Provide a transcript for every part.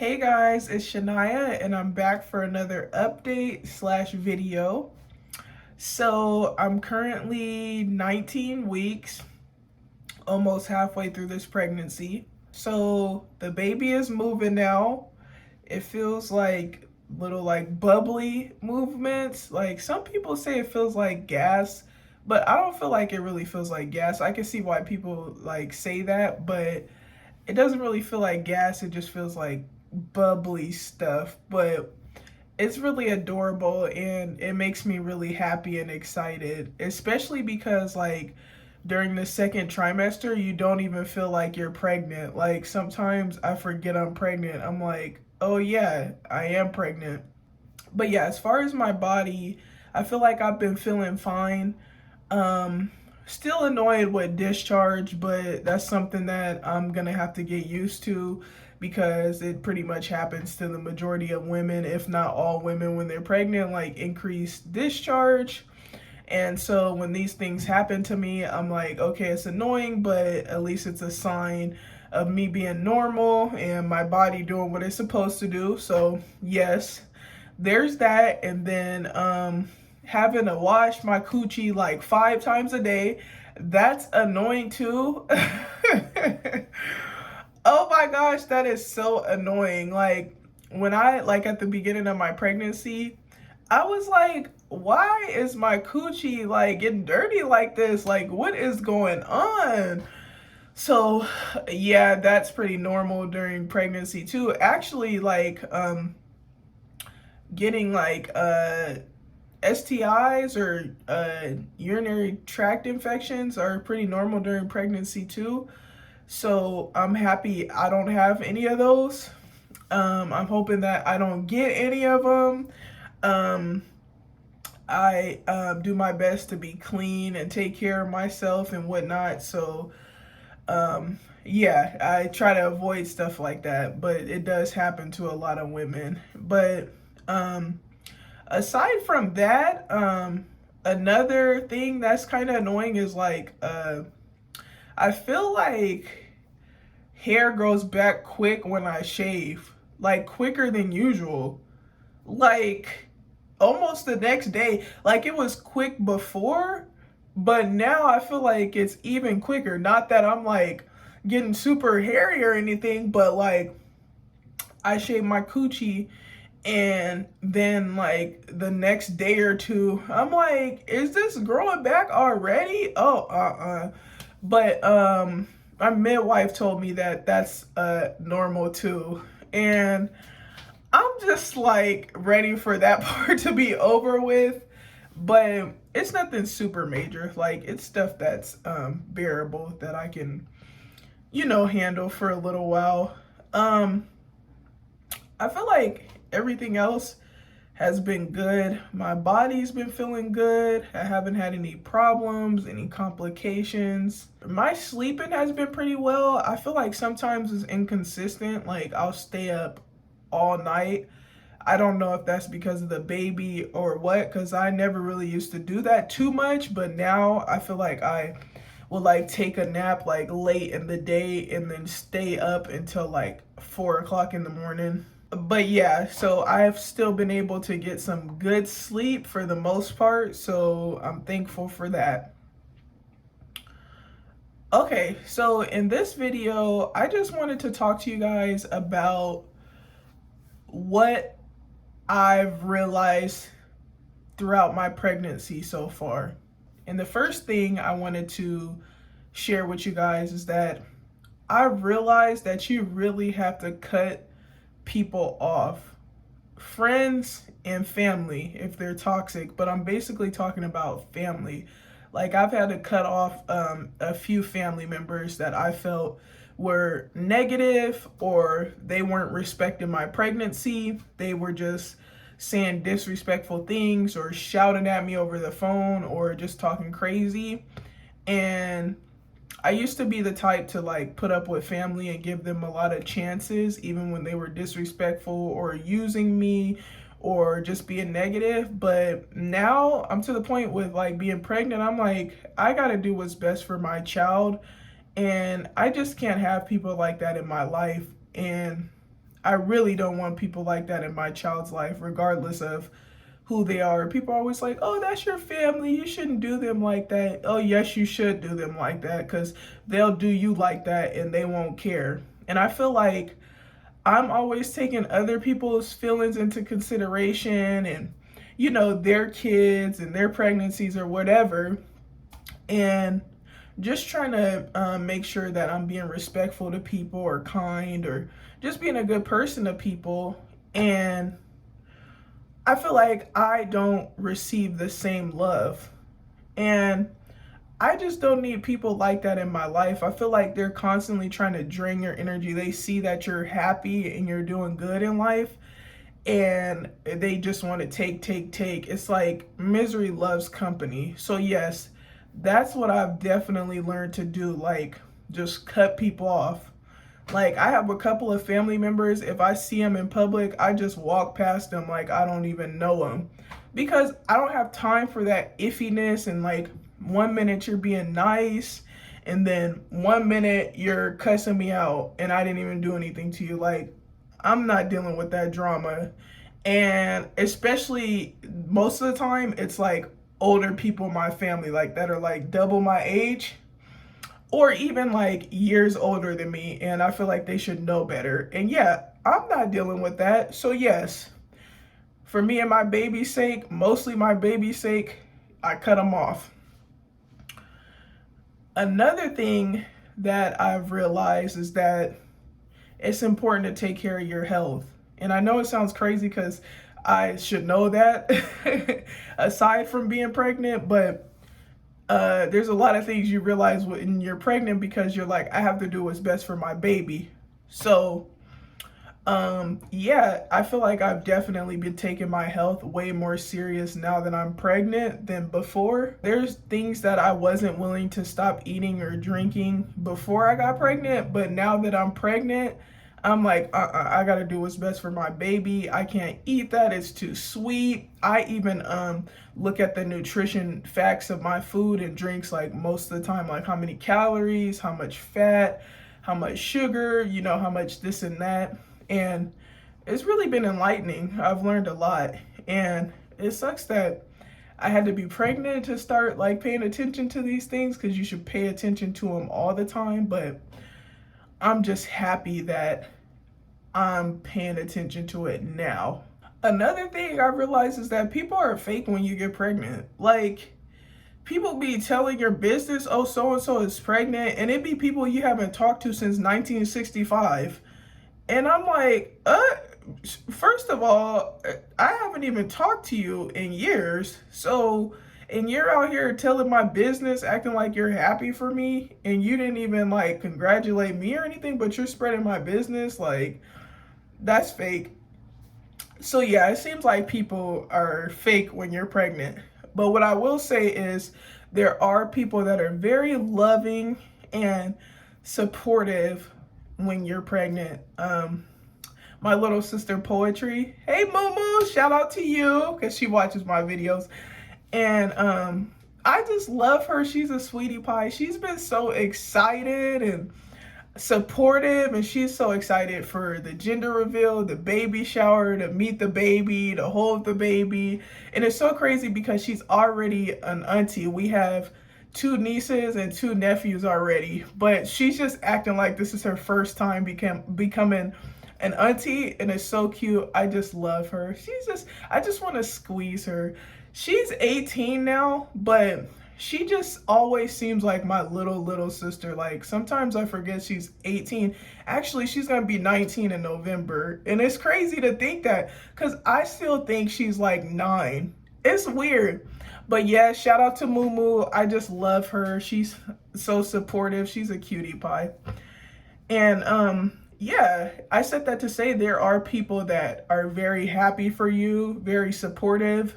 Hey guys, it's Shania and I'm back for another update slash video. So I'm currently 19 weeks, almost halfway through this pregnancy. So the baby is moving now. It feels like little like bubbly movements. Like some people say it feels like gas, but I don't feel like it really feels like gas. I can see why people like say that, but it doesn't really feel like gas. It just feels like bubbly stuff. But it's really adorable and it makes me really happy and excited, especially because like during the second trimester, you don't even feel like you're pregnant. Like sometimes I forget I'm pregnant. I'm like, oh yeah, I am pregnant. But yeah, as far as my body, I feel like I've been feeling fine. Um, Still annoyed with discharge, but that's something that I'm gonna have to get used to because it pretty much happens to the majority of women, if not all women, when they're pregnant, like increased discharge. And so when these things happen to me, I'm like, okay, it's annoying, but at least it's a sign of me being normal and my body doing what it's supposed to do. So, yes, there's that. And then having to wash my coochie like 5 times a day, that's annoying too. Oh my gosh, that is so annoying. Like when I like at the beginning of my pregnancy, I was like, why is my coochie like getting dirty like this? Like what is going on? So yeah, that's pretty normal during pregnancy too. Actually, like getting like STIs or urinary tract infections are pretty normal during pregnancy too. So I'm happy I don't have any of those. I'm hoping that I don't get any of them. Um, I do my best to be clean and take care of myself and whatnot. So yeah, I try to avoid stuff like that, but it does happen to a lot of women. But aside from that, another thing that's kind of annoying is like I feel like hair grows back quick when I shave, like quicker than usual. Like almost the next day. Like it was quick before, but now I feel like it's even quicker. Not that I'm like getting super hairy or anything, but like I shave my coochie and then like the next day or two, I'm like, is this growing back already? Oh, But my midwife told me that that's normal too. And I'm just like ready for that part to be over with. But it's nothing super major. Like it's stuff that's bearable that I can, handle for a little while. Um I feel like everything else has been good. My body's been feeling good. I haven't had any problems, any complications. My sleeping has been pretty well. I feel like sometimes it's inconsistent. Like I'll stay up all night. I don't know if that's because of the baby or what, because I never really used to do that too much. But now I feel like I will like take a nap like late in the day and then stay up until like 4 o'clock in the morning. But yeah, so I've still been able to get some good sleep for the most part, so I'm thankful for that. Okay, so in this video, I just wanted to talk to you guys about what I've realized throughout my pregnancy so far. And the first thing I wanted to share with you guys is that I realized that you really have to cut people off, friends and family if they're toxic, but I'm basically talking about family. Like I've had to cut off a few family members that I felt were negative or they weren't respecting my pregnancy. They were just saying disrespectful things or shouting at me over the phone or just talking crazy. And I used to be the type to like put up with family and give them a lot of chances, even when they were disrespectful or using me or just being negative. But now I'm to the point with like being pregnant, I'm like, I gotta do what's best for my child. And I just can't have people like that in my life. And I really don't want people like that in my child's life, regardless of who they are. People are always like, oh, that's your family. You shouldn't do them like that. Oh, yes, you should do them like that because they'll do you like that and they won't care. And I feel like I'm always taking other people's feelings into consideration and, their kids and their pregnancies or whatever. And just trying to make sure that I'm being respectful to people or kind or just being a good person to people. And I feel like I don't receive the same love. And I just don't need people like that in my life. I feel like they're constantly trying to drain your energy. They see that you're happy and you're doing good in life and they just want to take. It's like misery loves company. So yes, that's what I've definitely learned to do, like just cut people off. Like I have a couple of family members, if I see them in public, I just walk past them like I don't even know them because I don't have time for that iffiness and like 1 minute you're being nice and then 1 minute you're cussing me out and I didn't even do anything to you. Like I'm not dealing with that drama. And especially most of the time it's like older people in my family like that are like double my age or even like years older than me, and I feel like they should know better. And yeah, I'm not dealing with that. So yes, for me and my baby's sake, mostly my baby's sake, I cut them off. Another thing that I've realized is that it's important to take care of your health. And I know it sounds crazy because I should know that aside from being pregnant, but there's a lot of things you realize when you're pregnant because you're like, I have to do what's best for my baby. So, yeah, I feel like I've definitely been taking my health way more serious now that I'm pregnant than before. There's things that I wasn't willing to stop eating or drinking before I got pregnant, but now that I'm pregnant, I'm like, I gotta do what's best for my baby. I can't eat that, it's too sweet. I even look at the nutrition facts of my food and drinks like most of the time, like how many calories, how much fat, how much sugar, how much this and that. And it's really been enlightening. I've learned a lot. And it sucks that I had to be pregnant to start like paying attention to these things because you should pay attention to them all the time. But I'm just happy that I'm paying attention to it now. Another thing I realized is that people are fake when you get pregnant. Like, people be telling your business, oh, so-and-so is pregnant, and it be people you haven't talked to since 1965. And I'm like, first of all, I haven't even talked to you in years. So, and you're out here telling my business, acting like you're happy for me, and you didn't even like congratulate me or anything, but you're spreading my business. Like, that's fake. So yeah, it seems like people are fake when you're pregnant. But what I will say is there are people that are very loving and supportive when you're pregnant. My little sister Poetry, hey Moo, shout out to you because she watches my videos. And I just love her. She's a sweetie pie. She's been so excited and supportive, and she's so excited for the gender reveal, the baby shower, to meet the baby, to hold the baby. And it's so crazy because she's already an auntie. We have 2 nieces and 2 nephews already, but she's just acting like this is her first time becoming an auntie, and it's so cute. I just love her. I just want to squeeze her. She's 18 now, but she just always seems like my little sister. Like sometimes I forget she's 18. Actually, she's gonna be 19 in November. And it's crazy to think that because I still think she's like 9. It's weird. But yeah, shout out to Moo. I just love her. She's so supportive. She's a cutie pie. And yeah, I said that to say there are people that are very happy for you, very supportive,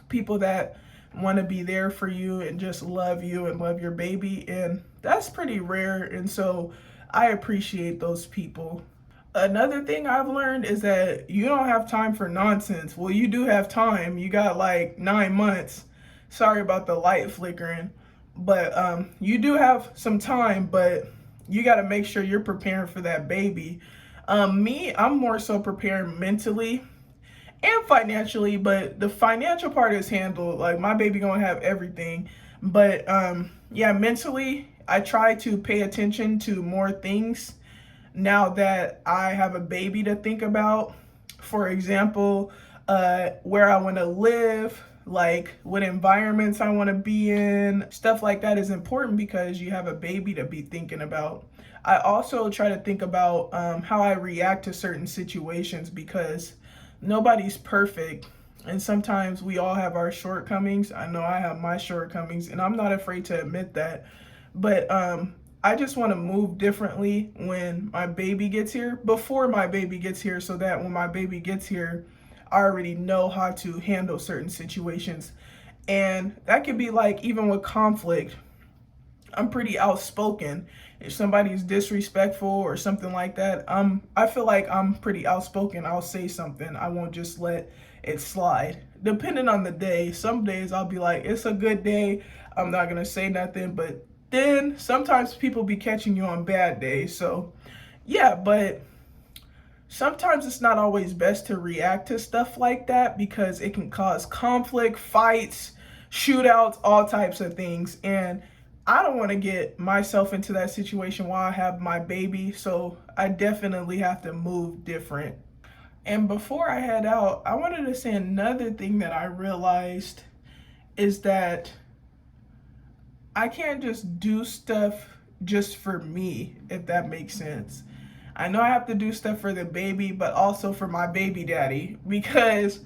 people that want to be there for you and just love you and love your baby, and that's pretty rare, and so I appreciate those people. Another thing I've learned is that you don't have time for nonsense. Well, you do have time. You got like 9 months. Sorry about the light flickering, but you do have some time, but you got to make sure you're preparing for that baby. Me, I'm more so prepared mentally and financially, but the financial part is handled. Like my baby gonna have everything. But yeah, mentally, I try to pay attention to more things now that I have a baby to think about. For example, where I want to live, like what environments I want to be in, stuff like that is important because you have a baby to be thinking about. I also try to think about how I react to certain situations because nobody's perfect. And sometimes we all have our shortcomings. I know I have my shortcomings, and I'm not afraid to admit that. But I just want to move differently when my baby gets here, before my baby gets here, so that when my baby gets here, I already know how to handle certain situations. And that could be like even with conflict. I'm pretty outspoken. If somebody's disrespectful or something like that, I feel like I'm pretty outspoken. I'll say something. I won't just let it slide. Depending on the day, some days I'll be like, it's a good day. I'm not gonna say nothing. But then sometimes people be catching you on bad days. So yeah, but sometimes it's not always best to react to stuff like that because it can cause conflict, fights, shootouts, all types of things. And I don't want to get myself into that situation while I have my baby. So I definitely have to move different. And before I head out, I wanted to say another thing that I realized is that I can't just do stuff just for me, if that makes sense. I know I have to do stuff for the baby, but also for my baby daddy, because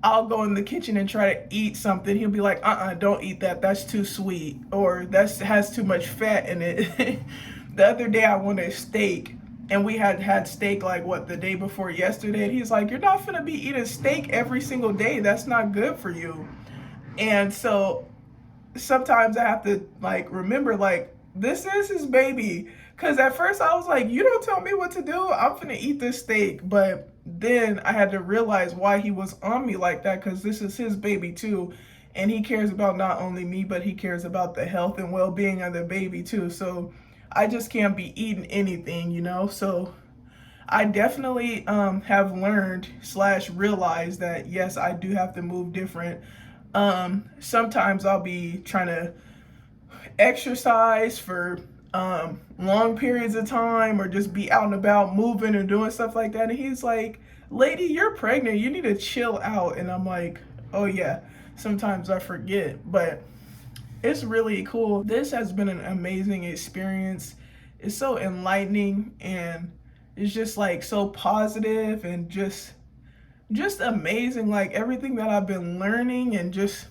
I'll go in the kitchen and try to eat something. He'll be like, don't eat that. That's too sweet. Or that has too much fat in it. The other day I wanted steak, and we had steak like what, the day before yesterday. And he's like, you're not gonna be eating steak every single day. That's not good for you. And so sometimes I have to like remember, like, this is his baby. Cause at first I was like, you don't tell me what to do, I'm gonna eat this steak. But then I had to realize why he was on me like that, because this is his baby too. And he cares about not only me, but he cares about the health and well-being of the baby too. So I just can't be eating anything, you know? So I definitely have learned / realized that yes, I do have to move different. Sometimes I'll be trying to exercise for long periods of time, or just be out and about moving and doing stuff like that. And he's like, lady, you're pregnant. You need to chill out. And I'm like, oh yeah, sometimes I forget, but it's really cool. This has been an amazing experience. It's so enlightening, and it's just like so positive, and just amazing. Like everything that I've been learning, and just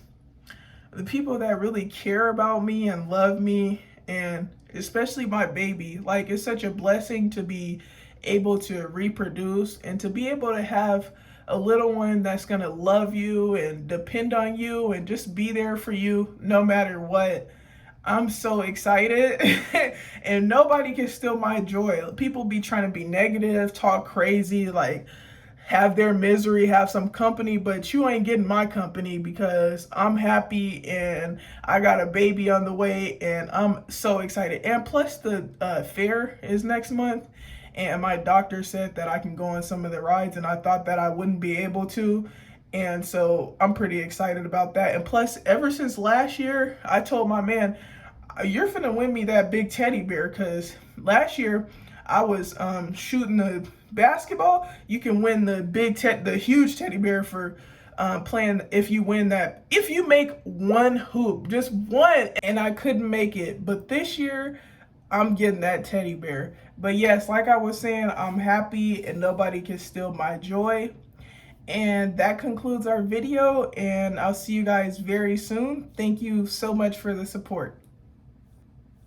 the people that really care about me and love me, and especially my baby. Like, it's such a blessing to be able to reproduce and to be able to have a little one that's gonna love you and depend on you and just be there for you no matter what. I'm so excited. And nobody can steal my joy. People be trying to be negative, talk crazy, like have their misery, have some company, but you ain't getting my company, because I'm happy and I got a baby on the way, and I'm so excited. And plus the fair is next month, and my doctor said that I can go on some of the rides, and I thought that I wouldn't be able to. And so I'm pretty excited about that. And plus, ever since last year, I told my man, you're finna win me that big teddy bear, because last year I was shooting the basketball. You can win the huge teddy bear for playing, if you win that, if you make one hoop, just one. And I couldn't make it, but this year I'm getting that teddy bear. But yes, like I was saying, I'm happy and nobody can steal my joy. And that concludes our video, and I'll see you guys very soon. Thank you so much for the support.